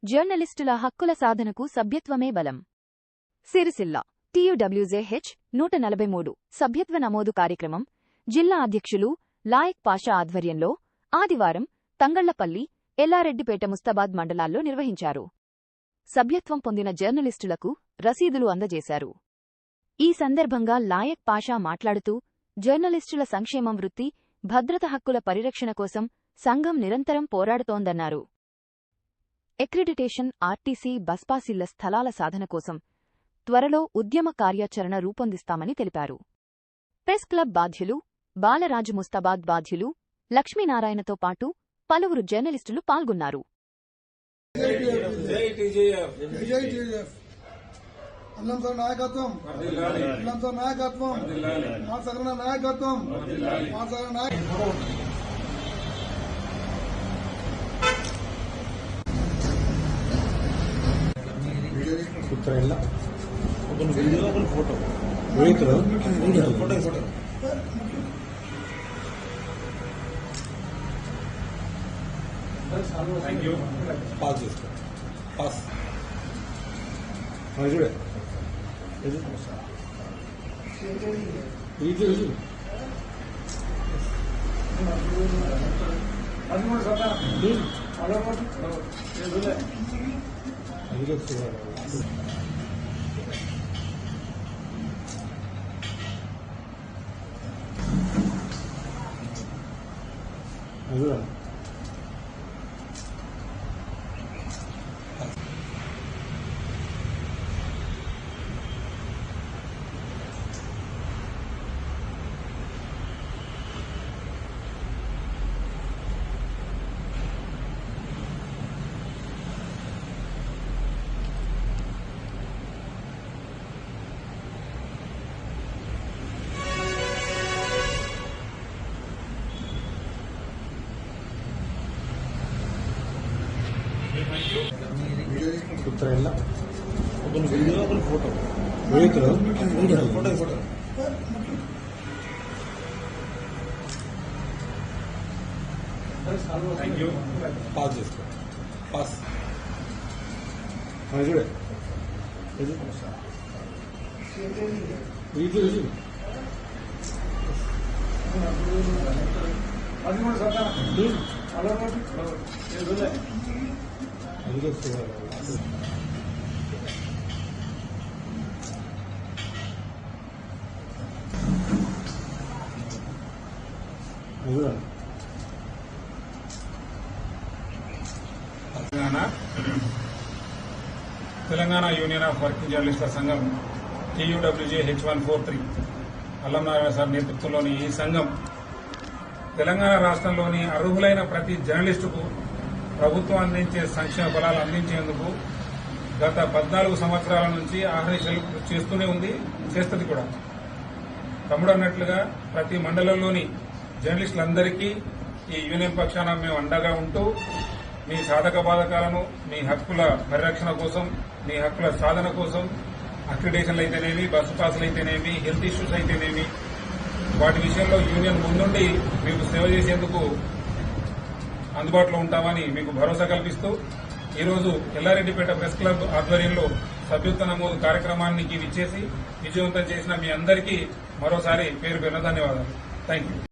జర్నలిస్టుల హక్కుల సాధనకు సభ్యత్వమే బలం. సిరిసిల్ల TUWJH 143 సభ్యత్వ నమోదు కార్యక్రమం జిల్లా అధ్యక్షులు లాయక్ పాషా ఆధ్వర్యంలో ఆదివారం తంగళ్లపల్లి, ఎల్లారెడ్డిపేట, ముస్తాబాద్ మండలాల్లో నిర్వహించారు. సభ్యత్వం పొందిన జర్నలిస్టులకు రసీదులు అందజేశారు. ఈ సందర్భంగా లాయక్ పాషా మాట్లాడుతూ జర్నలిస్టుల సంక్షేమం, వృత్తి, భద్రత, హక్కుల పరిరక్షణ కోసం సంఘం నిరంతరం పోరాడుతోందన్నారు. అక్రిడిటేషన్, ఆర్టీసీ బస్పాసిళ్ల స్థలాల సాధన కోసం త్వరలో ఉద్యమ కార్యాచరణ రూపొందిస్తామని తెలిపారు. ప్రెస్ క్లబ్ బాధ్యులు బాలరాజు, ముస్తాబాద్ బాధ్యులు లక్ష్మీనారాయణతో పాటు పలువురు జర్నలిస్టులు పాల్గొన్నారు. Thank you. Pass this. Pass. How is it? Is it? Kutrella, open video, open photo. Photo. Thank you. Pass this. Pass. How is it? Is it? Video. Telangana union of working జర్నలిస్టుల సంఘం TUWJH 143 అల్లంనారాయణ sir నేతృత్వంలోని ఈ సంఘం తెలంగాణ రాష్ట్రంలోని అర్హులైన ప్రతి జర్నలిస్టుకు ప్రభుత్వం అందించే సంక్షేమ ఫలాలు అందించేందుకు గత 14 సంవత్సరాల నుంచి ఆహర్నిశలు చేస్తూనే ఉంది, చేస్తుంది కూడా. తమ్ముడు అన్నట్లుగా ప్రతి మండలంలోని జర్నలిస్టులందరికీ ఈ యూనియన్ పక్షాన మేము అండగా ఉంటూ మీ సాధక బాధకాలను, మీ హక్కుల పరిరక్షణ కోసం, మీ హక్కుల సాధన కోసం అక్రిడేషన్లు అయితేనేమి, బస్సు పాసులు అయితేనేమి, హెల్త్ ఇష్యూస్ అయితేనేమి, వాటి విషయంలో యూనియన్ ముందుండి మీకు సేవ చేసేందుకు అందుబాటులో ఉంటామని మీకు భరోసా కల్పిస్తూ ఈరోజు ఎల్లారెడ్డిపేట ప్రెస్ క్లబ్ ఆధ్వర్యంలో సభ్యత్వ నమోదు కార్యక్రమానికి విచ్చేసి విజయవంతం చేసిన మీ అందరికీ మరోసారి పేరు ధన్యవాదాలు. Thank you.